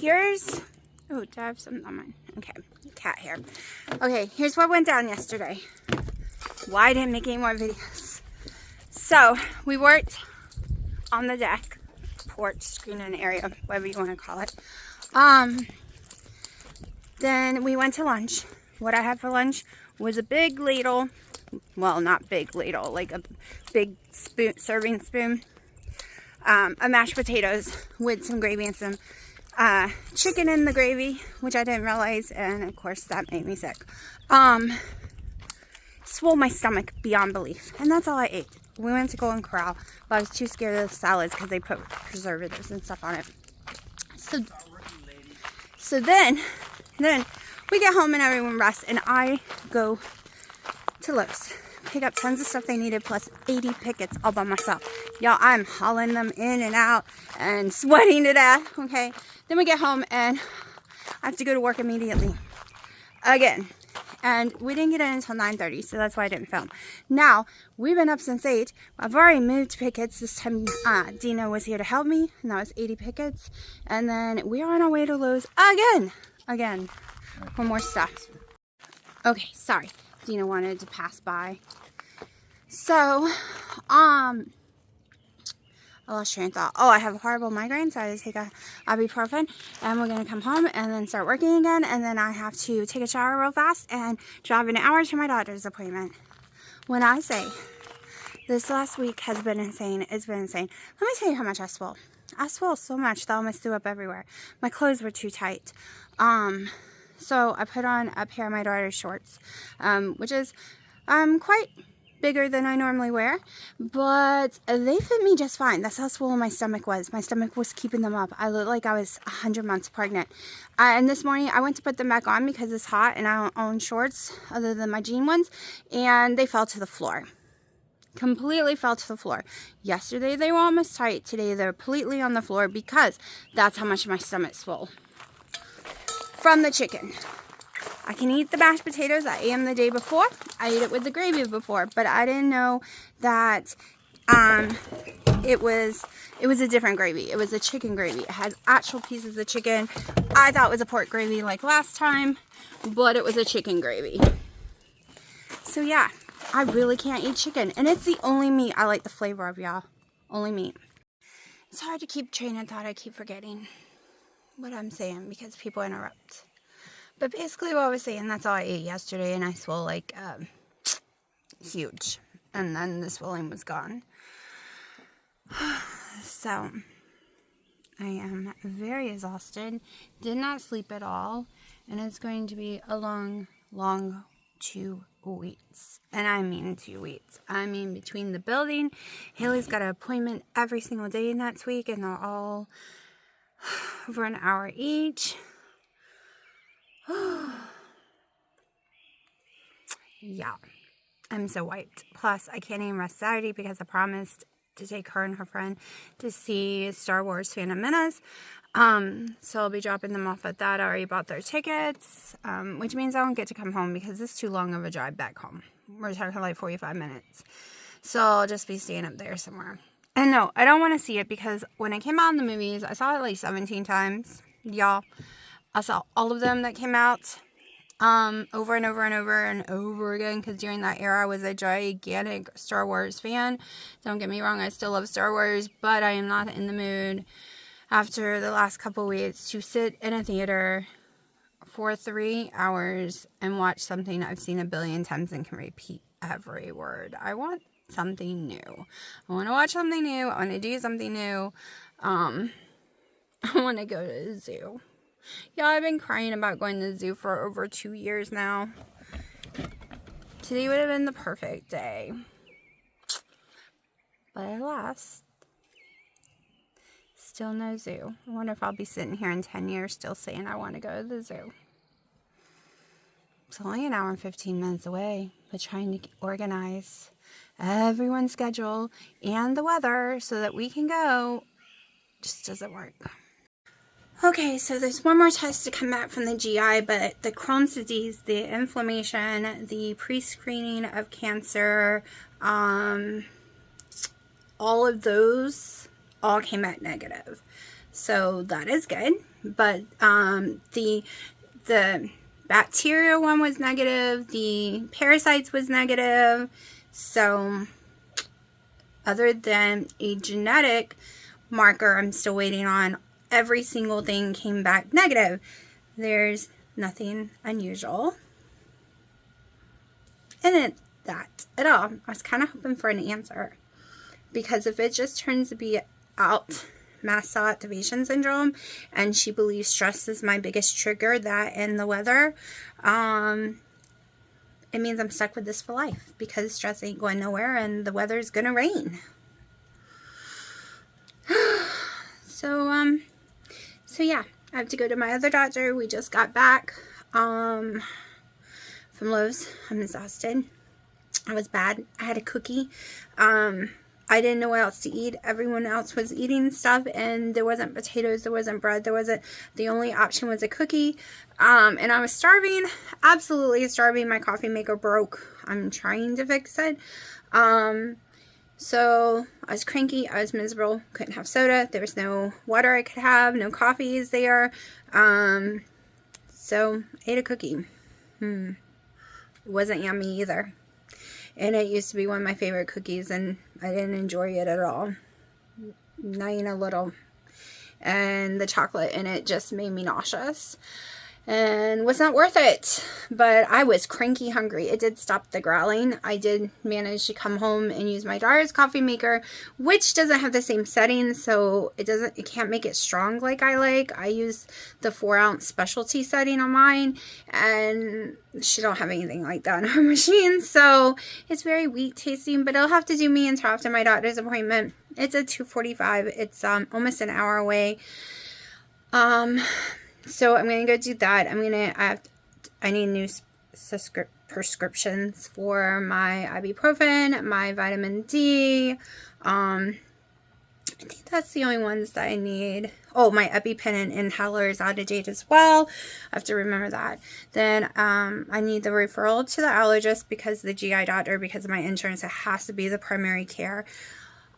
here's... Oh, do I have something on mine? Okay, cat hair. Okay, here's what went down yesterday. Why I didn't make any more videos. So, we worked on the deck, porch, screening area, whatever you want to call it. Then we went to lunch. What I had for lunch was a big ladle. Well, not big ladle, like a big spoon, serving spoon. Of mashed potatoes with some gravy and some chicken in the gravy, which I didn't realize, and of course that made me sick. Swole my stomach beyond belief, and that's all I ate. We went to Golden Corral, but I was too scared of the salads because they put preservatives and stuff on it. So then we get home and everyone rests, and I go to Lowe's, pick up tons of stuff they needed, plus 80 pickets all by myself. Y'all, I'm hauling them in and out and sweating to death, okay? Then we get home and I have to go to work immediately. Again. And we didn't get in until 9:30, so that's why I didn't film. Now, we've been up since 8. I've already moved pickets. This time, Dina was here to help me, and that was 80 pickets. And then we're on our way to Lowe's again, for more stuff. Okay, sorry. Dina wanted to pass by. So, I lost train of thought. Oh, I have a horrible migraine, so I had to take a ibuprofen, and we're going to come home and then start working again, and then I have to take a shower real fast and drive an hour to my doctor's appointment. When I say this last week has been insane, it's been insane. Let me tell you how much I swole. I swole so much that I almost threw up everywhere. My clothes were too tight. So I put on a pair of my daughter's shorts, which is quite bigger than I normally wear, but they fit me just fine. That's how swollen my stomach was. My stomach was keeping them up. I looked like I was 100 months pregnant. And this morning I went to put them back on because it's hot and I don't own shorts other than my jean ones, and they fell to the floor. Completely fell to the floor. Yesterday they were almost tight. Today they're completely on the floor because that's how much my stomach swole from the chicken. I can eat the mashed potatoes. I ate them the day before. I ate it with the gravy before, but I didn't know that it was a different gravy. It was a chicken gravy. It had actual pieces of chicken. I thought it was a pork gravy like last time, but it was a chicken gravy. So yeah, I really can't eat chicken, and it's the only meat I like the flavor of, y'all. Only meat. It's hard to keep train of thought. I keep forgetting what I'm saying because people interrupt. But basically what I was saying, that's all I ate yesterday, and I swole like huge. And then the swelling was gone. So, I am very exhausted. Did not sleep at all. And it's going to be a long 2 weeks. And I mean 2 weeks. I mean between the building. Haley's got an appointment every single day next week, and they're all over an hour each. Yeah, I'm so wiped. Plus, I can't even rest Saturday because I promised to take her and her friend to see Star Wars Phantom Menace. So I'll be dropping them off at that. I already bought their tickets, which means I won't get to come home because it's too long of a drive back home. We're talking like 45 minutes. So I'll just be staying up there somewhere. And no, I don't want to see it because when I came out in the movies, I saw it like 17 times. Y'all. I saw all of them that came out over and over and over and over again because during that era I was a gigantic Star Wars fan. Don't get me wrong, I still love Star Wars, but I am not in the mood after the last couple weeks to sit in a theater for 3 hours and watch something I've seen a billion times and can repeat every word. I want something new. I want to watch something new. I want to do something new. I want to go to the zoo. Yeah, I've been crying about going to the zoo for over 2 years now. Today would have been the perfect day. But alas, still no zoo. I wonder if I'll be sitting here in 10 years still saying I want to go to the zoo. It's only an hour and 15 minutes away, but trying to organize everyone's schedule and the weather so that we can go just doesn't work. Okay, so there's one more test to come back from the GI, but the Crohn's disease, the inflammation, the pre-screening of cancer, all of those all came back negative. So that is good. But the bacterial one was negative. The parasites was negative. So other than a genetic marker I'm still waiting on, every single thing came back negative. There's nothing unusual in that at all. I was kind of hoping for an answer, because if it just turns to be out mast cell activation syndrome and she believes stress is my biggest trigger, that and the weather, it means I'm stuck with this for life, because stress ain't going nowhere and the weather's gonna rain. So yeah, I have to go to my other doctor. We just got back from Lowe's. I'm exhausted. I was bad. I had a cookie. I didn't know what else to eat. Everyone else was eating stuff, and there wasn't potatoes, there wasn't bread, the only option was a cookie. And I was starving, absolutely starving. My coffee maker broke. I'm trying to fix it. So I was cranky, I was miserable, couldn't have soda, there was no water I could have, no coffees there. So I ate a cookie. It wasn't yummy either. And it used to be one of my favorite cookies, and I didn't enjoy it at all. Not even a little. And the chocolate in it just made me nauseous. And was not worth it. But I was cranky hungry. It did stop the growling. I did manage to come home and use my daughter's coffee maker, which doesn't have the same settings, so it can't make it strong like I like. I use the 4-ounce specialty setting on mine, and she don't have anything like that on her machine, so it's very weak tasting. But it'll have to do me until after my doctor's appointment. It's at 2:45. It's almost an hour away. So I'm going to go do that. I need new prescriptions for my ibuprofen, my vitamin D. I think that's the only ones that I need. Oh, my EpiPen inhaler is out of date as well. I have to remember that. Then I need the referral to the allergist, because the GI doctor, because of my insurance, it has to be the primary care.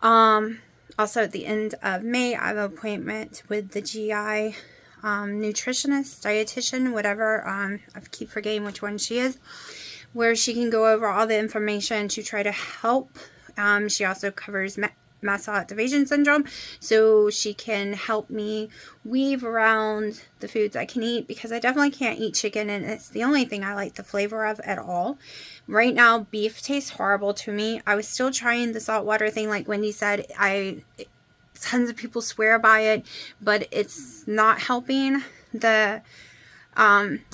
Also, at the end of May, I have an appointment with the GI nutritionist, dietitian, whatever. I keep forgetting which one she is, where she can go over all the information to try to help. She also covers mast cell activation syndrome, so she can help me weave around the foods I can eat, because I definitely can't eat chicken, and it's the only thing I like the flavor of at all. Right now, beef tastes horrible to me. I was still trying the saltwater thing, like Wendy said. Tons of people swear by it, but it's not helping. Of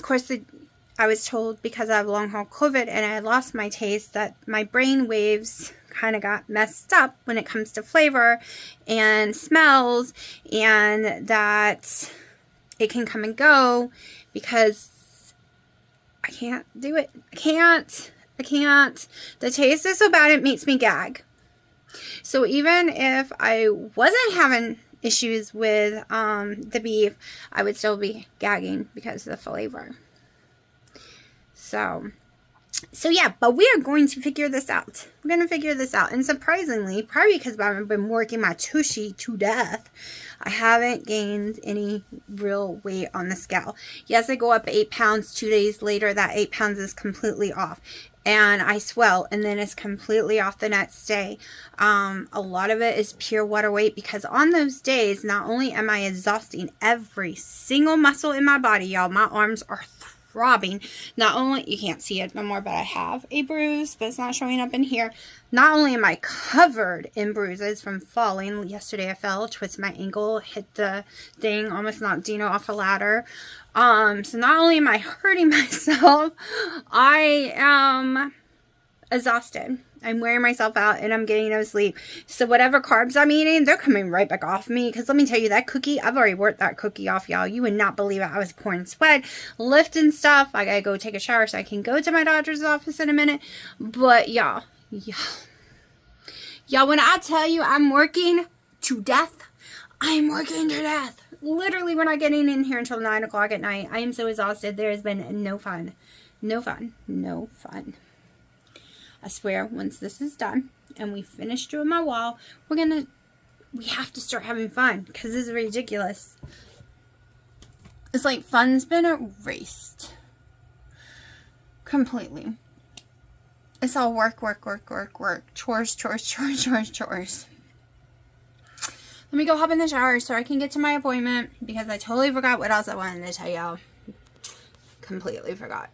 course, I was told, because I have long haul COVID and I lost my taste, that my brain waves kind of got messed up when it comes to flavor and smells, and that it can come and go, because I can't do it. I can't. The taste is so bad it makes me gag. So even if I wasn't having issues with the beef, I would still be gagging because of the flavor. So yeah, but we are going to figure this out. We're going to figure this out. And surprisingly, probably because I've been working my tushy to death, I haven't gained any real weight on the scale. Yes, I go up 8 pounds 2 days later. That 8 pounds is completely off. And I swell, and then it's completely off the next day. A lot of it is pure water weight, because on those days, not only am I exhausting every single muscle in my body, y'all, my arms are throbbing. Not only, you can't see it no more, but I have a bruise, but it's not showing up in here. Not only am I covered in bruises from falling. Yesterday I fell, twisted my ankle, hit the thing, almost knocked Dino off a ladder. So not only am I hurting myself, I am exhausted. I'm wearing myself out, and I'm getting no sleep. So whatever carbs I'm eating, they're coming right back off me. Because let me tell you, that cookie, I've already worked that cookie off, y'all. You would not believe it. I was pouring sweat, lifting stuff. I gotta go take a shower so I can go to my doctor's office in a minute. But y'all, when I tell you I'm working to death, I'm working to death. Literally, we're not getting in here until 9 o'clock at night. I am so exhausted. There has been no fun. No fun. No fun. I swear, once this is done and we finish doing my wall, we're going to we have to start having fun because this is ridiculous. It's like fun's been erased completely. It's all work. Chores. Let me go hop in the shower so I can get to my appointment because I totally forgot what else I wanted to tell y'all. Completely forgot.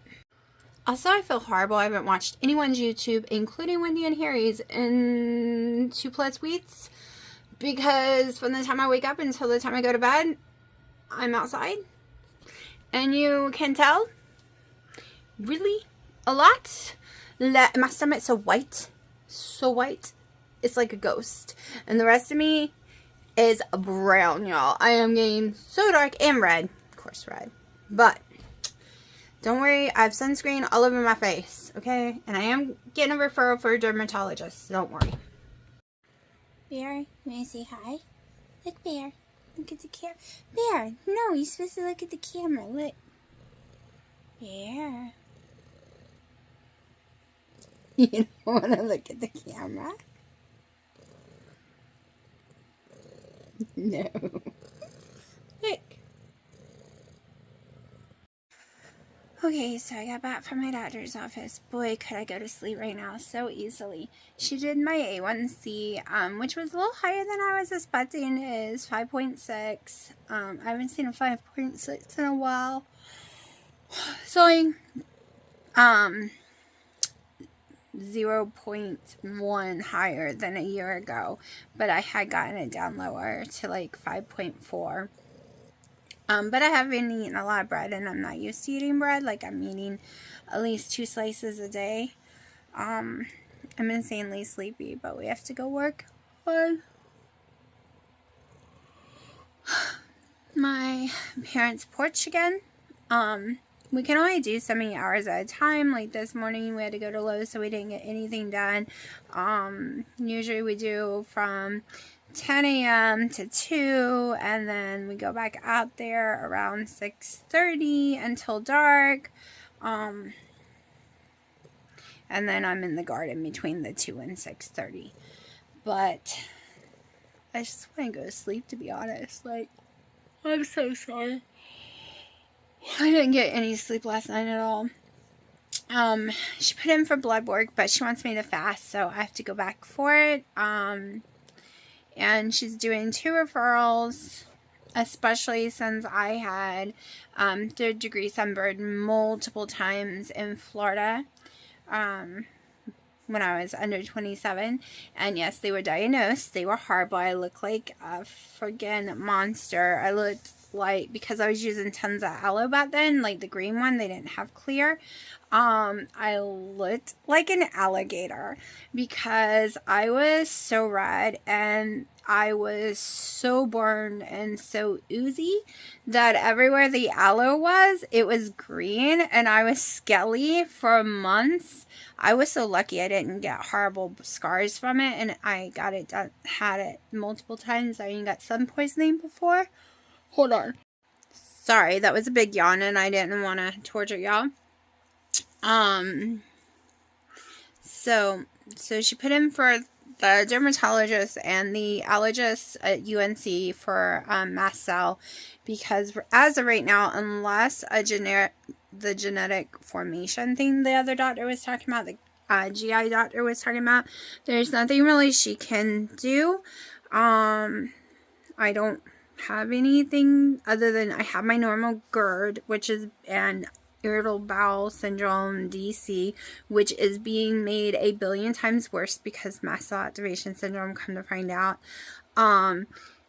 Also, I feel horrible. I haven't watched anyone's YouTube, including Wendy and Harry's, in 2+ weeks because from the time I wake up until the time I go to bed, I'm outside. And you can tell really a lot. My stomach's so white. It's like a ghost. And the rest of me is brown, y'all. I am getting so dark and red. Of course, red. But don't worry, I have sunscreen all over my face, okay? And I am getting a referral for a dermatologist. Don't worry. Bear, may I say hi? Look, Bear. Look at the camera. Bear, no, you're supposed to look at the camera. Look. Bear. You don't want to look at the camera? No. Look. Okay, so I got back from my doctor's office. Boy, could I go to sleep right now so easily. She did my A1C, which was a little higher than I was expecting. It is 5.6. I haven't seen a 5.6 in a while. So like, 0.1 higher than a year ago, but I had gotten it down lower to like 5.4. But I have been eating a lot of bread, and I'm not used to eating bread. Like, I'm eating at least 2 slices a day. I'm insanely sleepy, but we have to go work on my parents' porch again. We can only do so many hours at a time. Like this morning we had to go to Lowe's, so we didn't get anything done. Usually we do from 10 a.m. to 2, and then we go back out there around 6:30 until dark. And then I'm in the garden between the 2 and 6:30. But I just want to go to sleep, to be honest. Like, I'm so sorry. I didn't get any sleep last night at all. She put in for blood work, but she wants me to fast, so I have to go back for it. And she's doing 2 referrals, especially since I had 3rd-degree sunburn multiple times in Florida when I was under 27. And yes, they were diagnosed. They were horrible. I looked like a friggin' monster. I looked like, because I was using tons of aloe back then, like the green one, they didn't have clear. I looked like an alligator because I was so red and I was so burned and so oozy that everywhere the aloe was, it was green, and I was scaly for months. I was so lucky I didn't get horrible scars from it, and I got it done, had it multiple times. I even got sun poisoning before. Hold on. Sorry, that was a big yawn and I didn't want to torture y'all. So she put in for the dermatologist and the allergist at UNC for mast cell, because as of right now, unless the genetic formation thing the other doctor was talking about, the GI doctor was talking about, there's nothing really she can do. I don't have anything other than I have my normal GERD, which is an irritable bowel syndrome, DC, which is being made a billion times worse because mast cell activation syndrome, come to find out.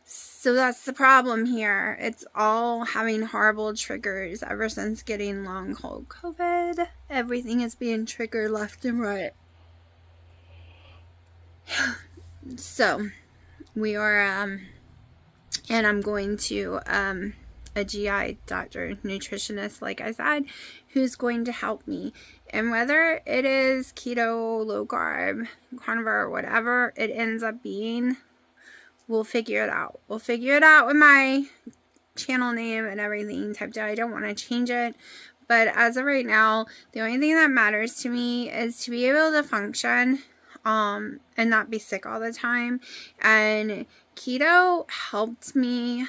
So that's the problem here. It's all having horrible triggers ever since getting long cold COVID. Everything is being triggered left and right. So we are and I'm going to a GI doctor, nutritionist, like I said, who's going to help me. And whether it is keto, low carb, carnivore, whatever it ends up being, we'll figure it out. We'll figure it out with my channel name and everything typed out. I don't want to change it. But as of right now, the only thing that matters to me is to be able to function. and not be sick all the time. And keto helped me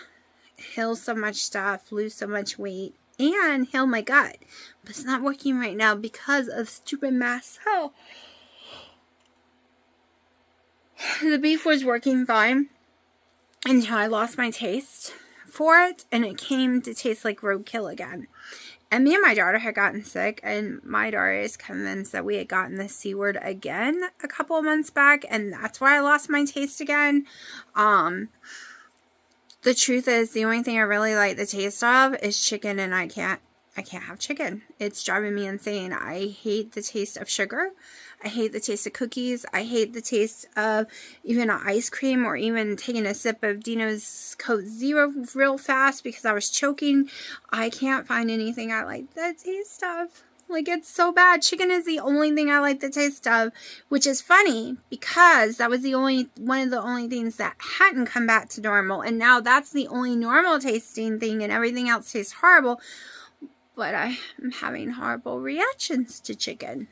heal so much stuff, lose so much weight, and heal my gut. But it's not working right now because of stupid mast cell. The beef was working fine until I lost my taste for it, and it came to taste like roadkill again. And me and my daughter had gotten sick, and my daughter is convinced that we had gotten the C word again a couple of months back, and that's why I lost my taste again. The truth is, the only thing I really like the taste of is chicken, and I can't have chicken. It's driving me insane. I hate the taste of sugar. I hate the taste of cookies. I hate the taste of even an ice cream, or even taking a sip of Dino's Coke Zero real fast because I was choking. I can't find anything I like the taste of. Like, it's so bad. Chicken is the only thing I like the taste of, which is funny because that was one of the only things that hadn't come back to normal, and now that's the only normal tasting thing, and everything else tastes horrible. But I am having horrible reactions to chicken.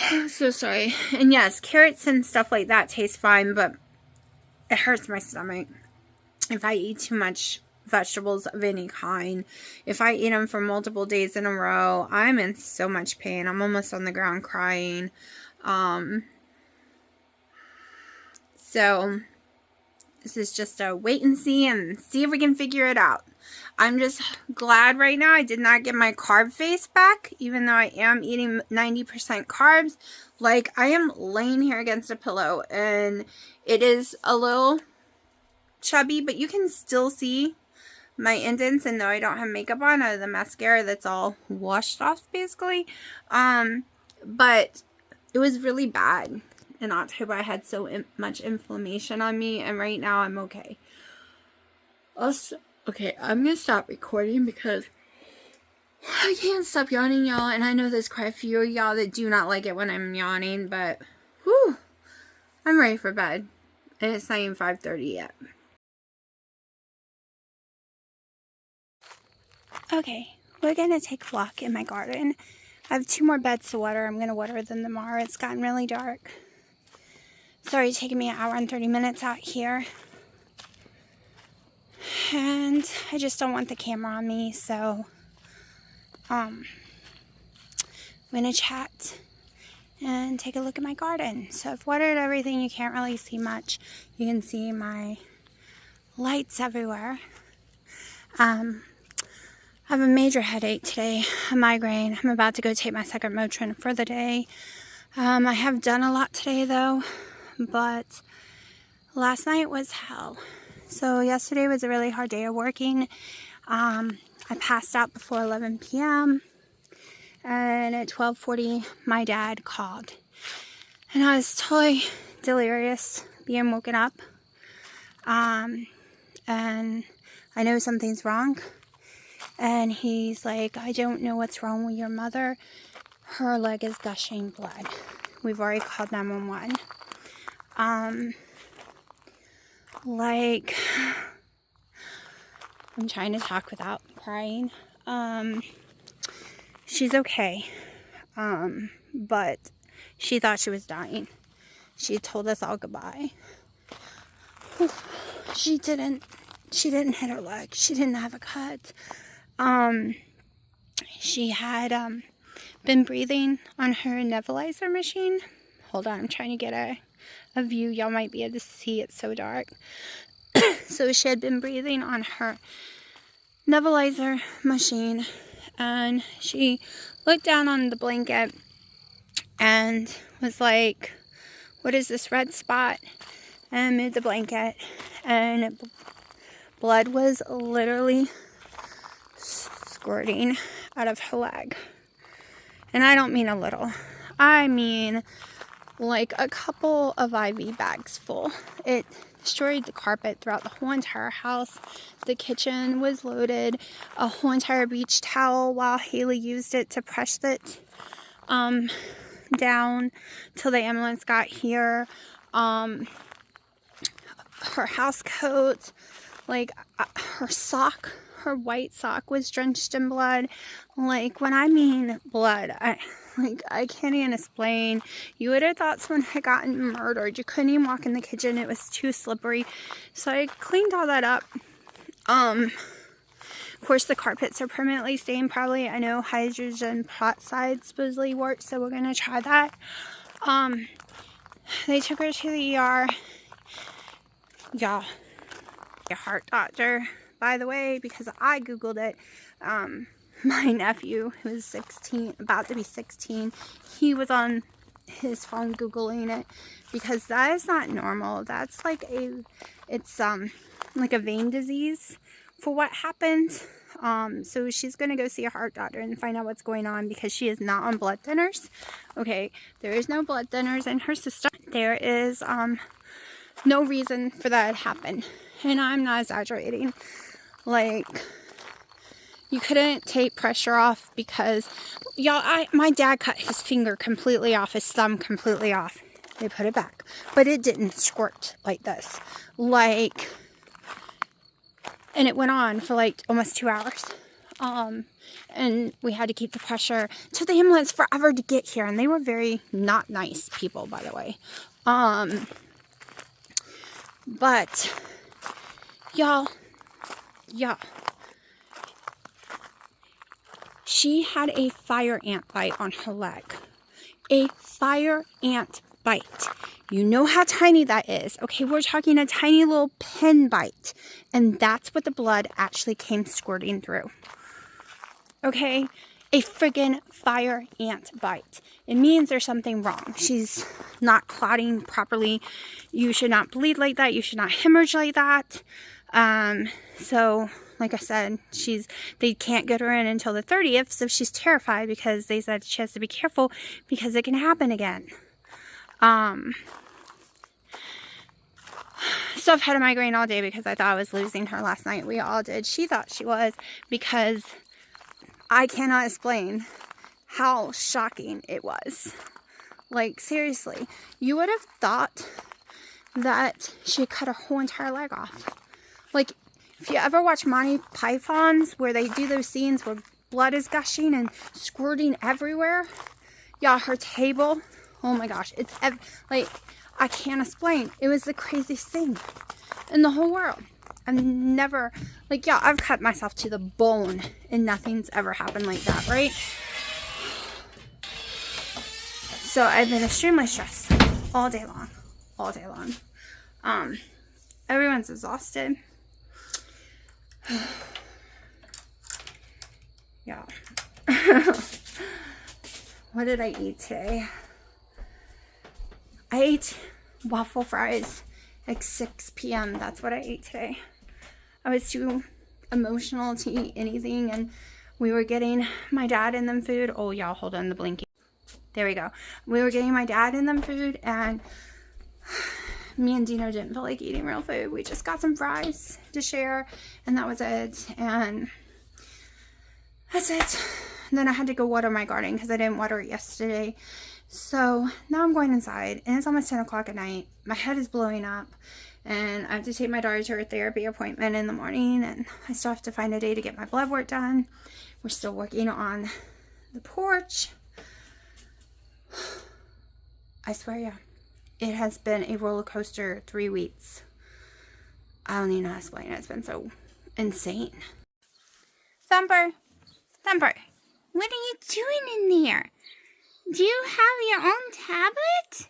I'm so sorry. And yes, carrots and stuff like that taste fine, but it hurts my stomach if I eat too much vegetables of any kind. If I eat them for multiple days in a row, I'm in so much pain. I'm almost on the ground crying. So this is just a wait and see if we can figure it out. I'm just glad right now I did not get my carb face back, even though I am eating 90% carbs. Like, I am laying here against a pillow, and it is a little chubby, but you can still see my indents, and though I don't have makeup on, out of the mascara that's all washed off, basically. But it was really bad. In October, I had so much inflammation on me, and right now I'm okay. Okay, I'm going to stop recording because I can't stop yawning, y'all, and I know there's quite a few of y'all that do not like it when I'm yawning, but whew, I'm ready for bed, and it's not even 5:30 yet. Okay, we're going to take a walk in my garden. I have 2 more beds to water. I'm going to water them tomorrow. It's gotten really dark. It's already taken me an hour and 30 minutes out here. And I just don't want the camera on me, so I'm going to chat and take a look at my garden. So I've watered everything. You can't really see much. You can see my lights everywhere. I have a major headache today, a migraine. I'm about to go take my second Motrin for the day. I have done a lot today, though, but last night was hell. So yesterday was a really hard day of working. I passed out before 11 p.m. and at 12:40 my dad called. And I was totally delirious being woken up. And I know something's wrong. And he's like, I don't know what's wrong with your mother. Her leg is gushing blood. We've already called 911. Like, I'm trying to talk without crying. She's okay. But she thought she was dying. She told us all goodbye. She didn't hit her leg. She didn't have a cut. She had been breathing on her nebulizer machine. Hold on, I'm trying to get a view. Y'all might be able to see, it's so dark. So she had been breathing on her nebulizer machine, and she looked down on the blanket and was like, what is this red spot? And moved the blanket, and blood was literally squirting out of her leg. And I don't mean a little. I mean like a couple of IV bags full. It destroyed the carpet throughout the whole entire house. The kitchen was loaded. A whole entire beach towel while Haley used it to press it down till the ambulance got here. Her house coat, like her sock, her white sock was drenched in blood. Like, when I mean blood, I can't even explain. You would have thought someone had gotten murdered. You couldn't even walk in the kitchen. It was too slippery. So I cleaned all that up. Of course, the carpets are permanently stained. Probably, I know hydrogen peroxide supposedly works, so we're gonna try that. They took her to the ER. Y'all, a heart doctor, by the way, because I googled it. My nephew, who was 16, about to be 16, he was on his phone googling it, because that is not normal. That's like it's like a vein disease for what happened. So she's gonna go see a heart doctor and find out what's going on, because she is not on blood thinners. Okay, there is no blood thinners in her system. There is no reason for that to happen, and I'm not exaggerating. Like, you couldn't take pressure off, because y'all, my dad cut his finger completely off, his thumb completely off. They put it back, but it didn't squirt like this, like, and it went on for like almost 2 hours. And we had to keep the pressure. It took the ambulance forever to get here, and they were very not nice people, by the way. But y'all, she had a fire ant bite on her leg. A fire ant bite. You know how tiny that is. Okay, we're talking a tiny little pin bite. And that's what the blood actually came squirting through. Okay? A friggin' fire ant bite. It means there's something wrong. She's not clotting properly. You should not bleed like that. You should not hemorrhage like that. So, like I said, they can't get her in until the 30th, so she's terrified, because they said she has to be careful because it can happen again. So I've had a migraine all day because I thought I was losing her last night. We all did. She thought she was, because I cannot explain how shocking it was. Like, seriously, you would have thought that she cut her whole entire leg off. Like, if you ever watch Monty Pythons, where they do those scenes where blood is gushing and squirting everywhere, y'all, her table, oh my gosh, it's like, I can't explain. It was the craziest thing in the whole world. I've never, like, yeah, I've cut myself to the bone, and nothing's ever happened like that, right? So I've been extremely stressed all day long. Everyone's exhausted. Yeah. What did I eat today? I ate waffle fries at 6 p.m. That's what I ate today. I was too emotional to eat anything, and we were getting my dad in them food. Oh, y'all, hold on, the blinking. There we go. We were getting my dad in them food, and me and Dino didn't feel like eating real food. We just got some fries to share, and that was it. And that's it. And then I had to go water my garden because I didn't water it yesterday. So now I'm going inside, and it's almost 10 o'clock at night. My head is blowing up, and I have to take my daughter to her therapy appointment in the morning, and I still have to find a day to get my blood work done. We're still working on the porch. I swear, yeah. It has been a roller coaster 3 weeks. I don't even know how to explain it. It's been so insane. Thumper, what are you doing in there? Do you have your own tablet?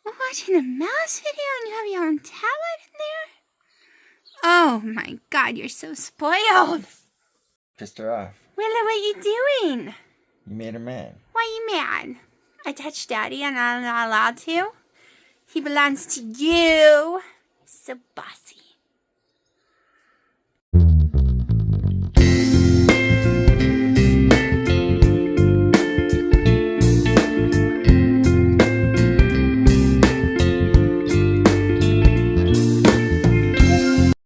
We're watching a mouse video and you have your own tablet in there? Oh my God, you're so spoiled. Pissed her off. Willow, what are you doing? You made her mad. Why are you mad? I touched Daddy and I'm not allowed to. He belongs to you. So bossy.